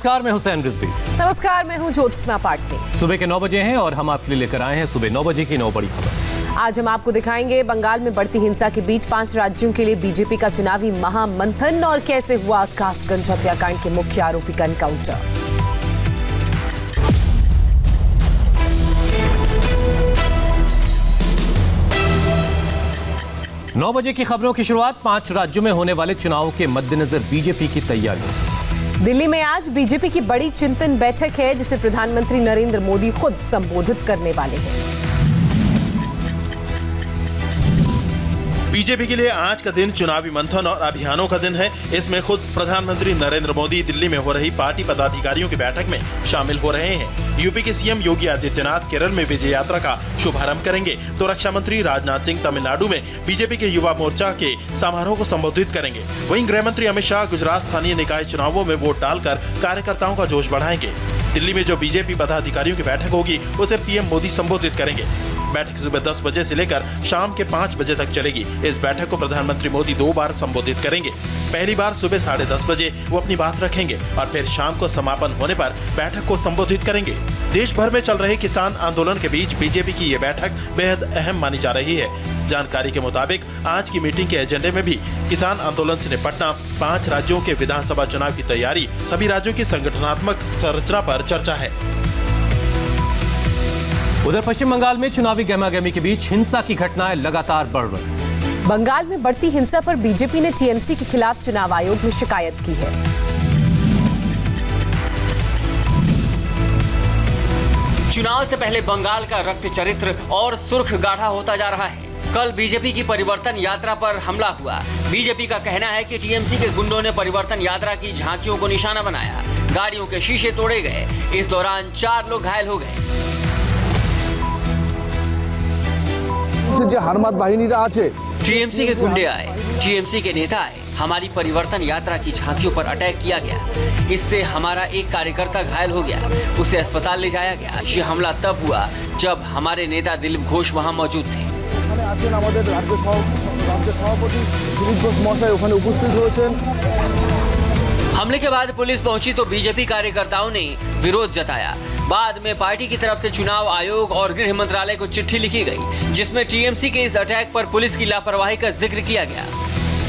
नमस्कार, मैं हुसैन रिजवी। नमस्कार, मैं हूं ज्योत्सना पाटनी। सुबह के 9 बजे हैं और हम आपके लिए लेकर आए हैं सुबह 9 बजे की 9 बड़ी खबर। आज हम आपको दिखाएंगे बंगाल में बढ़ती हिंसा के बीच 5 राज्यों के लिए बीजेपी का चुनावी महामंथन और कैसे हुआ कासगंज हत्याकांड के मुख्य आरोपी का एनकाउंटर। 9 बजे की खबरों की शुरुआत 5 राज्यों में होने वाले चुनाव के मद्देनजर बीजेपी की तैयारियों से। दिल्ली में आज बीजेपी की बड़ी चिंतन बैठक है जिसे प्रधानमंत्री नरेंद्र मोदी खुद संबोधित करने वाले हैं। बीजेपी के लिए आज का दिन चुनावी मंथन और अभियानों का दिन है। इसमें खुद प्रधानमंत्री नरेंद्र मोदी दिल्ली में हो रही पार्टी पदाधिकारियों की बैठक में शामिल हो रहे हैं। यूपी के सीएम योगी आदित्यनाथ केरल में विजय यात्रा का शुभारंभ करेंगे तो रक्षा मंत्री राजनाथ सिंह तमिलनाडु में बीजेपी के युवा मोर्चा के समारोह को संबोधित करेंगे। वहीं गृह मंत्री अमित शाह गुजरात स्थानीय निकाय चुनावों में वोट डालकर कार्यकर्ताओं का जोश बढ़ाएंगे। दिल्ली में जो बीजेपी पदाधिकारियों की बैठक होगी उसे पीएम मोदी संबोधित करेंगे। बैठक सुबह 10 बजे से लेकर शाम के 5 बजे तक चलेगी। इस बैठक को प्रधानमंत्री मोदी 2 बार संबोधित करेंगे। पहली बार सुबह 10:30 बजे वो अपनी बात रखेंगे और फिर शाम को समापन होने पर बैठक को संबोधित करेंगे। देश भर में चल रहे किसान आंदोलन के बीच बीजेपी की ये बैठक बेहद अहम मानी जा रही है। जानकारी के मुताबिक आज की मीटिंग के एजेंडे में भी किसान आंदोलन से निपटना, 5 राज्यों के विधानसभा चुनाव की तैयारी, सभी राज्यों की संगठनात्मक संरचना पर चर्चा है। उधर पश्चिम बंगाल में चुनावी गहमागहमी के बीच हिंसा की घटनाएं लगातार बढ़ रही। बंगाल में बढ़ती हिंसा पर बीजेपी ने टीएमसी के खिलाफ चुनाव आयोग में शिकायत की है। चुनाव से पहले बंगाल का रक्त चरित्र और सुर्ख गाढ़ा होता जा रहा है। कल बीजेपी की परिवर्तन यात्रा पर हमला हुआ। बीजेपी का कहना है कि टीएमसी के गुंडों ने परिवर्तन यात्रा की झांकियों को निशाना बनाया, गाड़ियों के शीशे तोड़े गए। इस दौरान 4 लोग घायल हो गए। टीएमसी के गुंडे आए, टीएमसी के नेता आए, हमारी परिवर्तन यात्रा की झांकियों पर अटैक किया गया। इससे हमारा एक कार्यकर्ता घायल हो गया, उसे अस्पताल ले जाया गया। ये हमला तब हुआ जब हमारे नेता दिलीप घोष वहां मौजूद थे। हमले के बाद पुलिस पहुंची तो बीजेपी कार्यकर्ताओं ने विरोध जताया। बाद में पार्टी की तरफ से चुनाव आयोग और गृह मंत्रालय को चिट्ठी लिखी गई जिसमें टीएमसी के इस अटैक पर पुलिस की लापरवाही का जिक्र किया गया।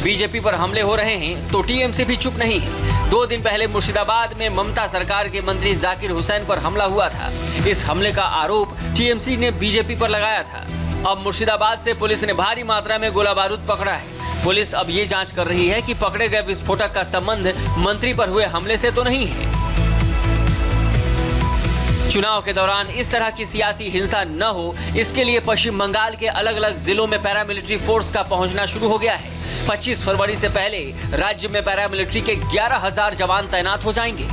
बीजेपी पर हमले हो रहे हैं तो टीएमसी भी चुप नहीं है। 2 दिन पहले मुर्शिदाबाद में ममता सरकार के मंत्री जाकिर हुसैन पर हमला हुआ था। इस हमले का आरोप टीएमसी ने बीजेपी पर लगाया था। अब मुर्शिदाबाद से पुलिस ने भारी मात्रा में गोला बारूद पकड़ा है। पुलिस अब ये जांच कर रही है कि पकड़े गए विस्फोटक का संबंध मंत्री पर हुए हमले से तो नहीं है। चुनाव के दौरान इस तरह की सियासी हिंसा न हो, इसके लिए पश्चिम बंगाल के अलग अलग जिलों में पैरामिलिट्री फोर्स का पहुंचना शुरू हो गया है। 25 फरवरी से पहले राज्य में पैरामिलिट्री के 11,000 जवान तैनात हो जाएंगे।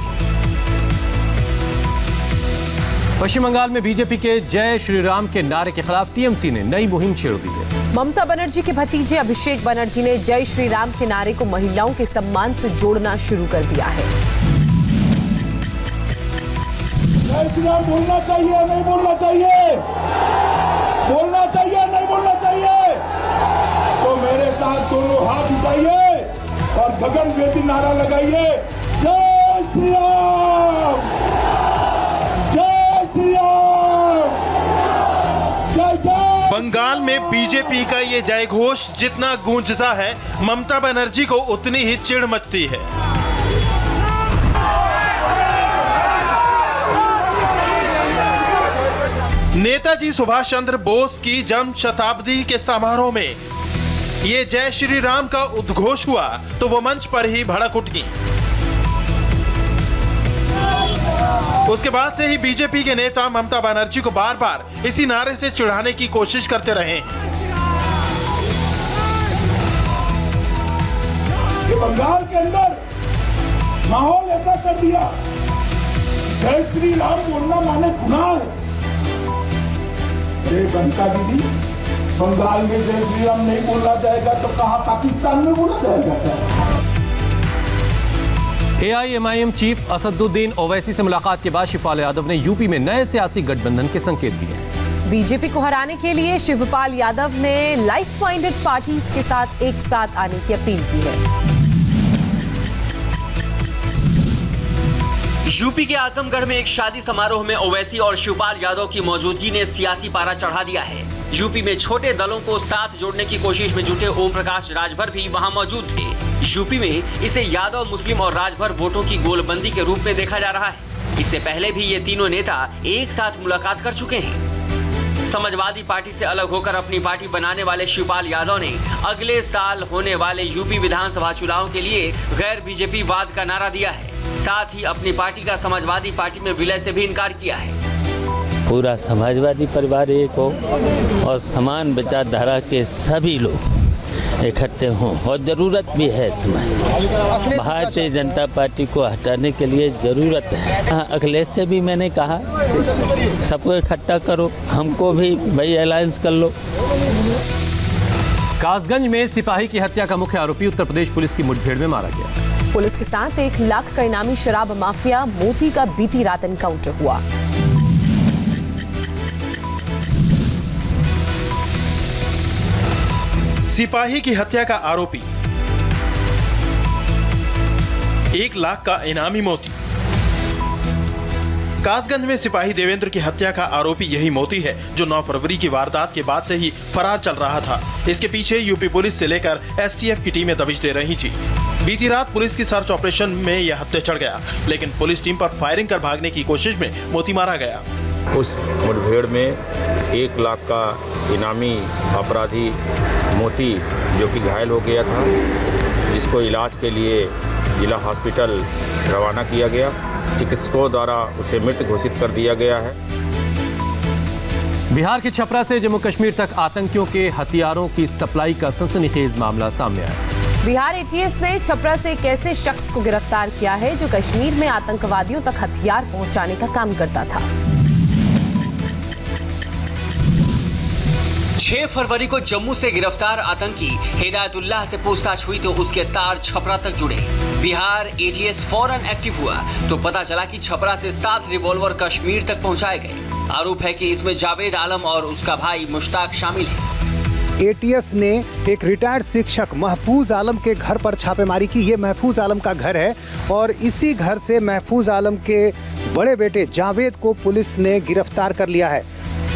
पश्चिम बंगाल में बीजेपी के जय श्री राम के नारे के खिलाफ टीएमसी ने नई मुहिम छेड़ दी है। ममता बनर्जी के भतीजे अभिषेक बनर्जी ने जय श्री राम के नारे को महिलाओं के सम्मान से जोड़ना शुरू कर दिया है। जय श्री राम बोलना चाहिए, नहीं बोलना चाहिए, बोलना चाहिए, नहीं बोलना चाहिए। तो मेरे साथ दोनों हाथ उठाइए और गगनभेदी नारा लगाइए, जय श्री राम, जय श्री राम, जय जय। बंगाल में बीजेपी का ये जय घोष जितना गूंजता है, ममता बनर्जी को उतनी ही चिढ़ मचती है। नेताजी सुभाष चंद्र बोस की जन्म शताब्दी के समारोह में ये जय श्री राम का उद्घोष हुआ तो वो मंच पर ही भड़क उठी। उसके बाद से ही बीजेपी के नेता ममता बनर्जी को बार बार इसी नारे से चिढ़ाने की कोशिश करते रहे। ये बंगाल के अंदर माहौल ऐसा कर दिया, जय श्री राम बोलना माने गुनाह है। बनता दीदी, बंगाल में जय श्री राम नहीं बोला जाएगा तो कहां पाकिस्तान में बोला जाएगा? एआईएमआईएम चीफ असदुद्दीन ओवैसी से मुलाकात के बाद शिवपाल यादव ने यूपी में नए सियासी गठबंधन के संकेत दिए। बीजेपी को हराने के लिए शिवपाल यादव ने लाइक माइंडेड पार्टीज के साथ एक साथ आने की अपील की है। यूपी के आजमगढ़ में एक शादी समारोह में ओवैसी और शिवपाल यादव की मौजूदगी ने सियासी पारा चढ़ा दिया है। यूपी में छोटे दलों को साथ जोड़ने की कोशिश में जुटे ओम प्रकाश राजभर भी वहां मौजूद थे। यूपी में इसे यादव, मुस्लिम और राजभर वोटों की गोलबंदी के रूप में देखा जा रहा है। इससे पहले भी ये तीनों नेता एक साथ मुलाकात कर चुके हैं। समाजवादी पार्टी से अलग होकर अपनी पार्टी बनाने वाले शिवपाल यादव ने अगले साल होने वाले यूपी विधानसभा चुनाव के लिए गैर बीजेपी वाद का नारा दिया है। साथ ही अपनी पार्टी का समाजवादी पार्टी में विलय से भी इनकार किया है। पूरा समाजवादी परिवार एक हो और समान विचारधारा के सभी लोग इकट्ठे हों और ज़रूरत भी है समय। भारतीय जनता पार्टी को हटाने के लिए ज़रूरत है। अखिलेश से भी मैंने कहा सबको इकट्ठा करो, हमको भी भाई अलायंस कर लो। कासगंज में सिपाही की हत्या का मुख्य आरोपी उत्तर प्रदेश पुलिस की मुठभेड़ में मारा गया। पुलिस के साथ 1 लाख का इनामी शराब माफिया मोती का बीती रात एनकाउंटर हुआ। सिपाही की हत्या का आरोपी 1 लाख का इनामी मोती। कासगंज में सिपाही देवेंद्र की हत्या का आरोपी यही मोती है, जो 9 फरवरी की वारदात के बाद से ही फरार चल रहा था। इसके पीछे यूपी पुलिस से लेकर एसटीएफ की टीमें दबिश दे रही थी। बीती रात पुलिस की सर्च ऑपरेशन में यह हत्या चढ़ गया, लेकिन पुलिस टीम पर फायरिंग कर भागने की कोशिश में मोती मारा गया। उस मुठभेड़ में 1 लाख का इनामी अपराधी मोती, जो कि घायल हो गया था, जिसको इलाज के लिए जिला हॉस्पिटल रवाना किया गया। चिकित्सकों द्वारा उसे मृत घोषित कर दिया गया है। बिहार के छपरा से जम्मू कश्मीर तक आतंकियों के हथियारों की सप्लाई का सनसनीखेज मामला सामने आया। बिहार एटीएस ने छपरा से एक ऐसे शख्स को गिरफ्तार किया है जो कश्मीर में आतंकवादियों तक हथियार पहुंचाने का काम करता था। 6 फरवरी को जम्मू से गिरफ्तार आतंकी हिदायतुल्लाह से पूछताछ हुई तो उसके तार छपरा तक जुड़े। बिहार एटीएस फौरन एक्टिव हुआ तो पता चला कि छपरा से 7 रिवॉल्वर कश्मीर तक पहुंचाए गए। आरोप है कि इसमें जावेद आलम और उसका भाई मुश्ताक शामिल है। एटीएस ने एक रिटायर्ड शिक्षक महफूज आलम के घर पर छापेमारी की। ये महफूज आलम का घर है और इसी घर से महफूज आलम के बड़े बेटे जावेद को पुलिस ने गिरफ्तार कर लिया है।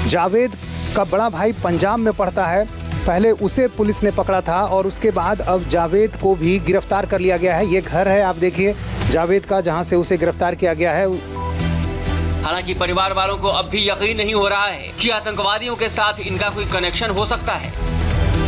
जावेद का बड़ा भाई पंजाब में पढ़ता है। पहले उसे पुलिस ने पकड़ा था और उसके बाद अब जावेद को भी गिरफ्तार कर लिया गया है। ये घर है, आप देखिए जावेद का, जहां से उसे गिरफ्तार किया गया है। हालांकि परिवार वालों को अब भी यकीन नहीं हो रहा है कि आतंकवादियों के साथ इनका कोई कनेक्शन हो सकता है।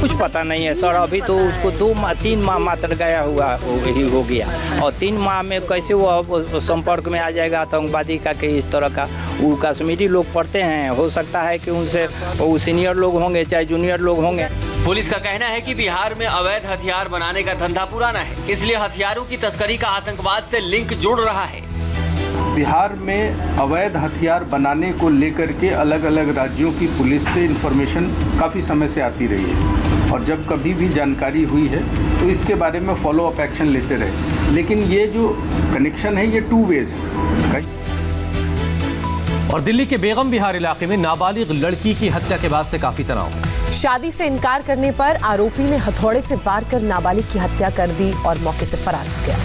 कुछ पता नहीं है सर, अभी तो उसको 2-3 माह मात्र गया हुआ ही हो गया और 3 माह में कैसे वो संपर्क में आ जाएगा आतंकवादी का कि इस तरह का। वो कश्मीरी लोग पढ़ते हैं, हो सकता है कि उनसे वो सीनियर लोग होंगे चाहे जूनियर लोग होंगे। पुलिस का कहना है कि बिहार में अवैध हथियार बनाने का धंधा पुराना है, इसलिए हथियारों की तस्करी का आतंकवाद से लिंक जुड़ रहा है। बिहार में अवैध हथियार बनाने को लेकर के अलग अलग राज्यों की पुलिस से इंफॉर्मेशन काफ़ी समय से आती रही है और जब कभी भी जानकारी हुई है तो इसके बारे में फॉलो अप एक्शन लेते रहे। लेकिन ये जो कनेक्शन है ये 2 वेज है। और दिल्ली के बेगम विहार इलाके में नाबालिग लड़की की हत्या के बाद से काफी तनाव। शादी से इनकार करने पर आरोपी ने हथौड़े से वार कर नाबालिग की हत्या कर दी और मौके से फरार हो गया।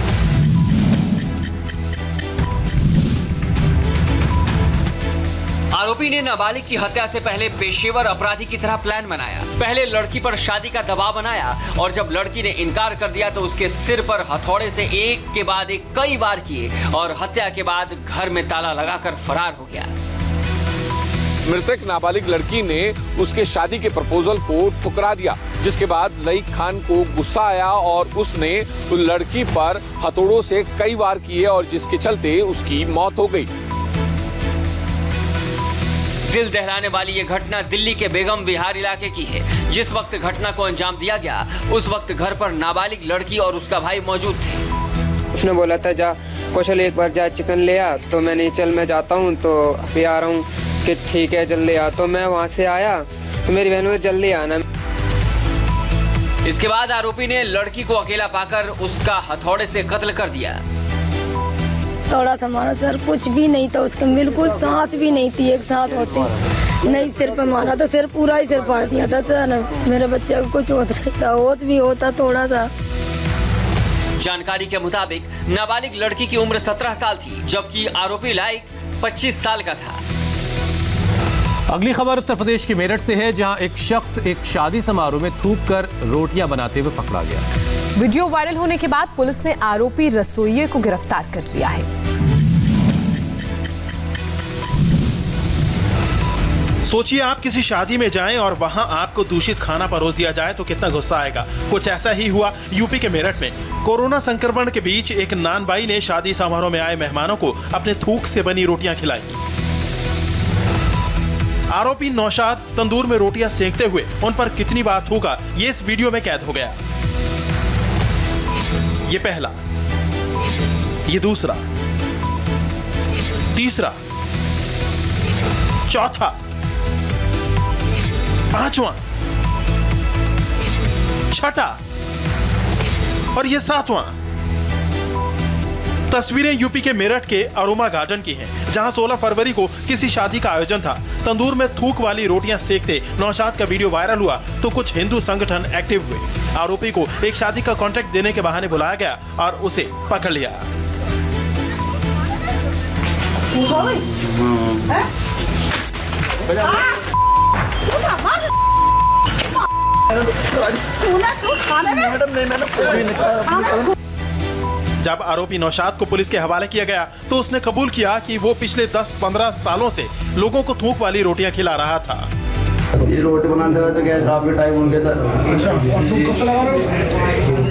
आरोपी ने नाबालिग की हत्या से पहले पेशेवर अपराधी की तरह प्लान बनाया। पहले लड़की पर शादी का दबाव बनाया और जब लड़की ने इनकार कर दिया तो उसके सिर पर हथौड़े से एक के बाद एक कई बार किए और हत्या के बाद घर में ताला लगाकर फरार हो गया। मृतक नाबालिग लड़की ने उसके शादी के प्रपोजल को ठुकरा दिया, जिसके बाद लईक खान को गुस्सा आया और उसने उस लड़की पर हथौड़ों से कई वार किए और जिसके चलते उसकी मौत हो गई। दिल दहलाने वाली ये घटना दिल्ली के बेगम विहार इलाके की है। जिस वक्त घटना को अंजाम दिया गया उस वक्त घर पर नाबालिग लड़की और उसका भाई मौजूद थे। उसने बोला था जा कौशल एक बार जा चिकन ले आ, तो मैंने चल मैं जाता हूँ तो अभी आ रहा हूँ कि ठीक है जल्दी आ। तो मैं वहाँ से आया तो मेरी बहन ने जल्दी आना। इसके बाद आरोपी ने लड़की को अकेला पाकर उसका हथौड़े से कत्ल कर दिया। थोड़ा सा मारा सर, कुछ भी नहीं था उसके, बिल्कुल सांस भी नहीं थी एक साथ होती। नहीं सिर पे मारा तो सिर पूरा ही सिर फाड़ दिया था सर। मेरे बच्चे को कुछ होता होश भी होता थोड़ा सा। जानकारी के मुताबिक नाबालिग लड़की की उम्र 17 साल थी, जबकि आरोपी लाइक 25 साल का था। अगली खबर उत्तर प्रदेश के मेरठ से है, जहां एक शख्स एक शादी समारोह में थूक कर रोटियां बनाते हुए पकड़ा गया। वीडियो वायरल होने के बाद पुलिस ने आरोपी रसोइये को गिरफ्तार कर लिया है। सोचिए, आप किसी शादी में जाएं और वहां आपको दूषित खाना परोस दिया जाए तो कितना गुस्सा आएगा। कुछ ऐसा ही हुआ यूपी के मेरठ में। कोरोना संक्रमण के बीच एक नानबाई ने शादी समारोह में आए मेहमानों को अपने थूक से बनी रोटियां खिलाई। आरोपी नौशाद तंदूर में रोटियां सेंकते हुए उन पर कितनी बार थूका, ये इस वीडियो में कैद हो गया। ये पहला, ये दूसरा, तीसरा, चौथा, पांचवा, छठा और ये सातवां। तस्वीरें यूपी के मेरठ के अरोमा गार्डन की हैं, जहां 16 फरवरी को किसी शादी का आयोजन था। तंदूर में थूक वाली रोटियां सेकते नौशाद का वीडियो वायरल हुआ तो कुछ हिंदू संगठन एक्टिव हुए। आरोपी को एक शादी का कॉन्ट्रैक्ट देने के बहाने बुलाया गया और उसे पकड़ लिया। जब आरोपी नौशाद को पुलिस के हवाले किया गया तो उसने कबूल किया कि वो पिछले 10-15 सालों से लोगों को थूक वाली रोटियां खिला रहा था। ये रोटी बनाते हुए तो क्या काफी टाइम हो गया सर।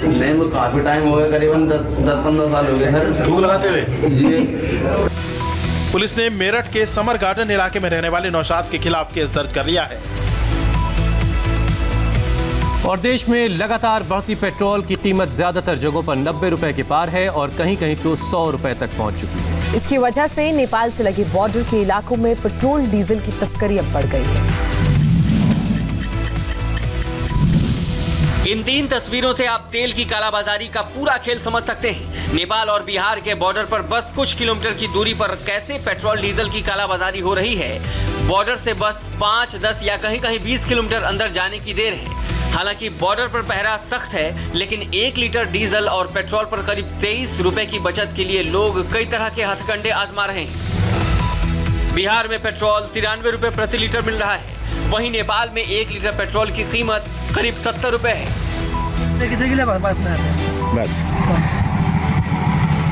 नहीं, वो काफी टाइम हो गया, करीबन 10-15 साल हो गए सर थूक लगाते हुए जी। पुलिस ने मेरठ के समर गार्डन इलाके में रहने वाले नौशाद के खिलाफ केस दर्ज कर लिया है। और देश में लगातार बढ़ती पेट्रोल की कीमत ज्यादातर जगहों पर 90 रुपए के पार है और कहीं कहीं तो 100 रुपए तक पहुंच चुकी है। इसकी वजह से नेपाल से लगे बॉर्डर के इलाकों में पेट्रोल डीजल की तस्करी अब बढ़ गई है। इन 3 तस्वीरों से आप तेल की कालाबाजारी का पूरा खेल समझ सकते हैं। नेपाल और बिहार के बॉर्डर पर बस कुछ किलोमीटर की दूरी पर कैसे पेट्रोल डीजल की कालाबाजारी हो रही है। बॉर्डर से बस 5, 10 या कहीं कहीं 20 किलोमीटर अंदर जाने की देर है। हालांकि बॉर्डर पर पहरा सख्त है, लेकिन 1 लीटर डीजल और पेट्रोल पर करीब 23 रुपए की बचत के लिए लोग कई तरह के हथकंडे आजमा रहे हैं। बिहार में पेट्रोल 93 रुपए प्रति लीटर मिल रहा है, वहीं नेपाल में 1 लीटर पेट्रोल की कीमत करीब 70 रुपए है। बस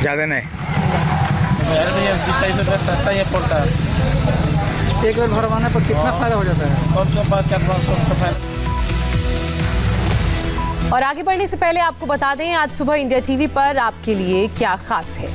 ज्यादा नहीं, सस्ता ये पड़ता है। एक बार भरवाने पर कितना फायदा हो जाता है? 500-500 फायदा। और आगे बढ़ने से पहले आपको बता दें, आज सुबह इंडिया टीवी पर आपके लिए क्या खास है।